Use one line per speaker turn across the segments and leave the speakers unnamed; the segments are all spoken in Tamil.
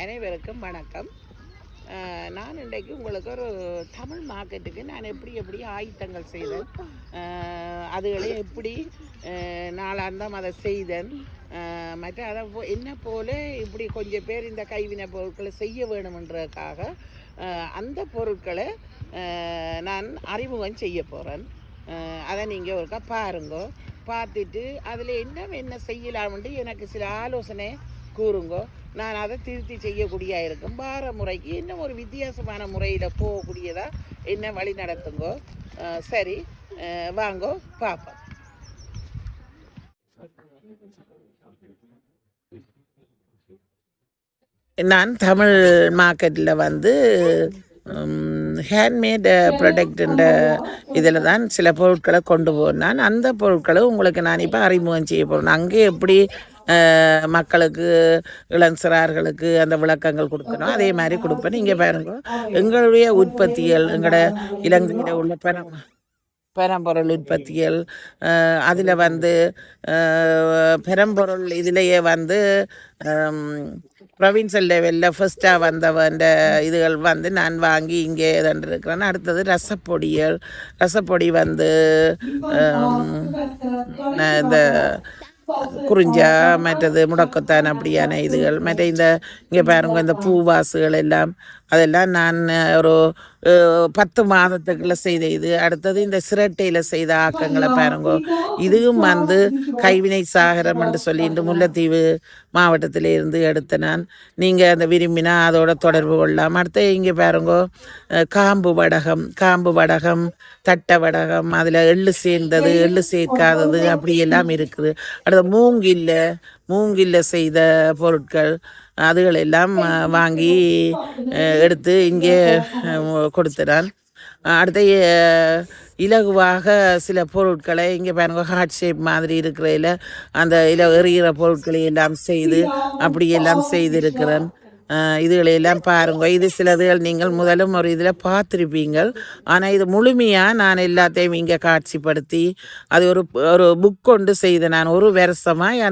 அனைவருக்கும் வணக்கம். நான் இன்றைக்கு உங்களுக்கு ஒரு தமிழ் மார்க்கெட்டுக்கு நான் எப்படி ஆயத்தங்கள் செய்தேன், அதுகளை எப்படி நாளாந்தம் அதை செய்தேன், மற்ற அதை என்ன போல இப்படி கொஞ்சம் பேர் இந்த கைவினை பொருட்களை செய்ய வேணுமென்றதுக்காக அந்த பொருட்களை நான் அறிமுகம் செய்ய போகிறேன். அதை நீங்கள் ஒருக்கா பாருங்க. பார்த்துட்டு அதில் என்ன செய்யலாம்னு எனக்கு சில ஆலோசனை கூறுங்கோ. நான் அதை திருத்தி செய்யக்கூடியா இருக்கும். வார முறைக்கு இன்னும் ஒரு வித்தியாசமான முறையில் போகக்கூடியதா என்ன வழி நடத்துங்கோ. சரி, வாங்கோ பார்ப்போம். நான் தமிழ் மார்க்கெட்டில் ஹேண்ட்மேட் ப்ராடக்டுன்ற இதில் தான் சில பொருட்களை கொண்டு போனான். அந்த பொருட்களை உங்களுக்கு நான் இப்போ அறிமுகம் செய்ய போகிறேன். அங்கே எப்படி மக்களுக்கு இளஞ்சிறார்களுக்கு அந்த விளக்கங்கள் கொடுக்கணும், அதே மாதிரி கொடுப்பேன். இங்கே பாருங்க, எங்களுடைய உற்பத்திகள், எங்களோட இலங்கையில் உள்ள பெரம்பொருள் உற்பத்திகள், அதில் பெரம்பொருள் இதிலேயே ப்ரொவின்சல் லெவலில் ஃபஸ்ட்டாக வந்தவன்ற இதுகள் நான் வாங்கி இங்கே இருக்கிறேன். அடுத்தது ரசப்பொடி இந்த குறிஞ்சா, மற்றது முடக்கத்தான், அப்படியான இதுகள். மற்ற இங்கே பாருங்க, இந்த பூவாசுகள் எல்லாம் அதெல்லாம் நான் ஒரு 10 மாதத்துக்குள்ள செய்த இது. அடுத்தது இந்த சிரட்டையில் செய்த ஆக்கங்களை பாருங்க. இதுவும் கைவினை சாகரம் என்று சொல்லிட்டு முல்லைத்தீவு மாவட்டத்திலிருந்து எடுத்த நான். நீங்கள் அந்த விரும்பினா அதோட தொடர்பு கொள்ளலாம். அடுத்து இங்கே பாருங்க, காம்பு வடகம், தட்டை வடகம், அதில் எள்ளு சேர்ந்தது, எள்ளு சேர்க்காதது, அப்படியெல்லாம் இருக்குது. அடுத்த மூங்கில்ல செய்த பொருட்கள், அதுகளெல்லாம் வாங்கி எடுத்து இங்கே கொடுத்துறான். அடுத்த இலகுவாக சில பொருட்களை இங்கே பாருங்க, ஹார்ட் ஷேப் மாதிரி இருக்கிறதில் அந்த எறிகிற பொருட்களை எல்லாம் செய்து அப்படியெல்லாம் செய்திருக்கிறேன். இதுகளையெல்லாம் பாருங்க. இது சிலதுகள் நீங்கள் முதலும் ஒரு இதில் பார்த்துருப்பீங்கள். ஆனால் இது முழுமையாக நான் எல்லாத்தையும் இங்கே காட்சிப்படுத்தி அது ஒரு புக் கொண்டு செய்து நான் ஒரு வருஷமாக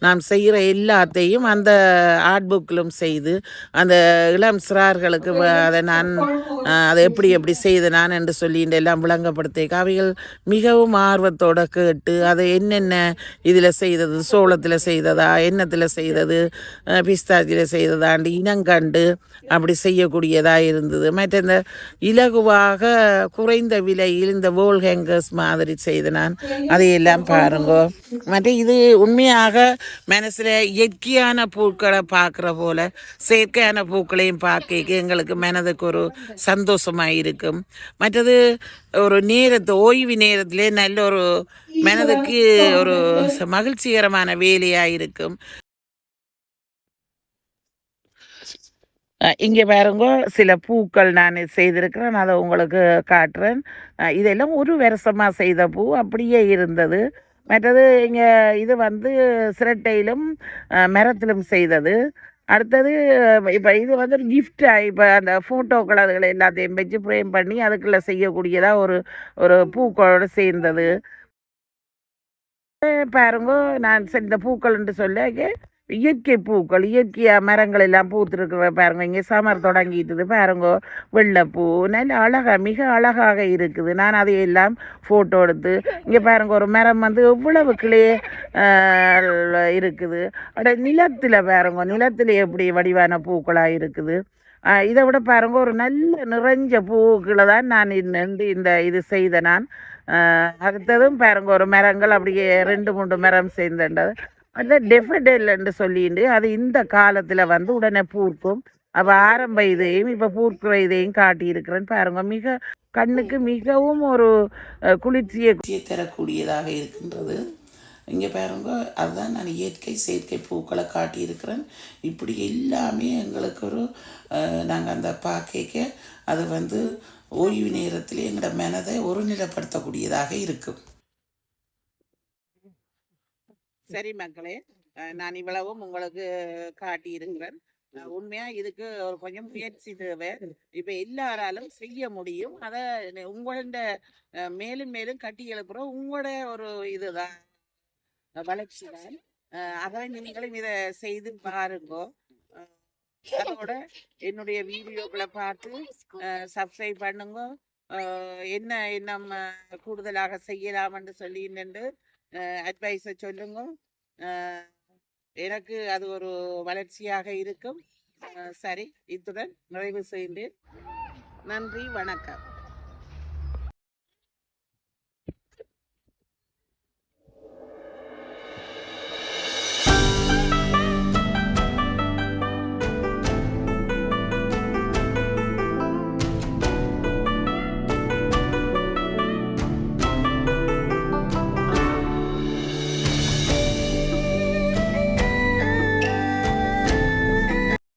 நான் செய்கிற எல்லாத்தையும் அந்த ஆர்ட் புக்கிலும் செய்து அந்த இளம் சிறார்களுக்கு அதை எப்படி செய்து நான் என்று சொல்லிட்டு எல்லாம் விளங்கப்படுத்தி அவைகள் மிகவும் ஆர்வத்தோடு கேட்டு அதை என்னென்ன இதில் செய்தது, சோளத்தில் செய்ததா, எண்ணத்தில் செய்தது, பிஸ்தாச்சியில் செய்ததாண்டு இனங்கண்டு அப்படி செய்யக்கூடியதாக இருந்தது. மற்ற இந்த இலகுவாக குறைந்த விலையில் இந்த வோல் ஹேங்கர்ஸ் மாதிரி செய்து நான் அதையெல்லாம் பாருங்கோ. மற்ற இது உண்மையாக மனசில் இயற்கையான பூக்களை பார்க்குற போல செயற்கையான பூக்களையும் பார்க்க எங்களுக்கு மனதுக்கு ஒரு சந்தோஷமாக இருக்கும். மற்றது ஒரு ஓய்வு நேரத்திலே நல்ல ஒரு மனதுக்கு ஒரு மகிழ்ச்சிகரமான வேலையாக இருக்கும். இங்கே பாருங்க, சில பூக்கள் நான் செய்திருக்கிறேன், அதை உங்களுக்கு காட்டுறேன். இதெல்லாம் ஒரு வருஷமாக செய்த பூ அப்படியே இருந்தது. மற்றது இங்கே இது சிரட்டையிலும் மரத்திலும் செய்தது. அடுத்தது இப்போ இது ஒரு கிஃப்டாக இப்போ அந்த ஃபோட்டோக்கள் அதுகளை எல்லாத்தையும் வச்சு ஃப்ரேம் பண்ணி அதுக்குள்ளே செய்யக்கூடியதாக ஒரு பூக்களோடு சேர்ந்தது. பாருங்க, நான் இந்த பூக்கள்ன்ட்டு சொல்ல இயற்கை பூக்கள், இயற்கையாக மரங்கள் எல்லாம் பூத்துருக்குற பாருங்க. இங்கே சமர் தொடங்கிட்டுது பாருங்க, வெள்ளைப்பூ நல்ல மிக அழகாக இருக்குது. நான் அதையெல்லாம் ஃபோட்டோ எடுத்து இங்கே பாருங்க, ஒரு மரம் எவ்வளவு கிளே இருக்குது. நிலத்தில் பாருங்க, நிலத்தில் எப்படி வடிவான பூக்களாக இருக்குது. இதை விட பாருங்க, ஒரு நல்ல நிறைஞ்ச பூக்களை தான் நான் இது செய்த நான். அடுத்ததும் பாருங்க, ஒரு மரங்கள் அப்படியே 2-3 மரம் சேர்ந்தது. அந்த டெஃபடெல்ன்னு சொல்லிட்டு அது இந்த காலத்தில் உடனே பூர்க்கும். அப்போ ஆரம்ப இதையும் இப்போ பூர்க்கிற இதையும் காட்டியிருக்கிறேன்னு பாருங்க. கண்ணுக்கு மிகவும் ஒரு குளிர்ச்சியை தரக்கூடியதாக இருக்கின்றது. இங்கே பாருங்க, அதுதான் நான் இயற்கை செயற்கை பூக்களை காட்டியிருக்கிறேன். இப்படி எல்லாமே எங்களுக்கு நாங்கள் அந்த பார்க்க அது ஓய்வு நேரத்தில் எங்களோட மனதை ஒருநிலைப்படுத்தக்கூடியதாக இருக்கும். சரி மக்களே, நான் இவ்வளவும் உங்களுக்கு காட்டியிருக்கிறேன். உண்மையா இதுக்கு ஒரு கொஞ்சம் முயற்சி தேவை. இப்ப எல்லாராலும் செய்ய முடியும். அதை உங்களோட மேலும் மேலும் கட்டி எழுப்புற உங்களோட ஒரு இதுதான் வளர்ச்சி தான். அதை நீங்களும் இதை செய்து பாருங்கோ. அதோட என்னுடைய வீடியோக்களை பார்த்து சப்ஸ்கிரைப் பண்ணுங்க. என்ன நம்ம கூடுதலாக செய்யலாம்னு சொல்லி நின்று அட்வைஸை சொல்லுங்க. எனக்கு அது ஒரு வளர்ச்சியாக இருக்கும். சரி, இத்துடன் நிறைவு செய்கிறேன். நன்றி, வணக்கம்.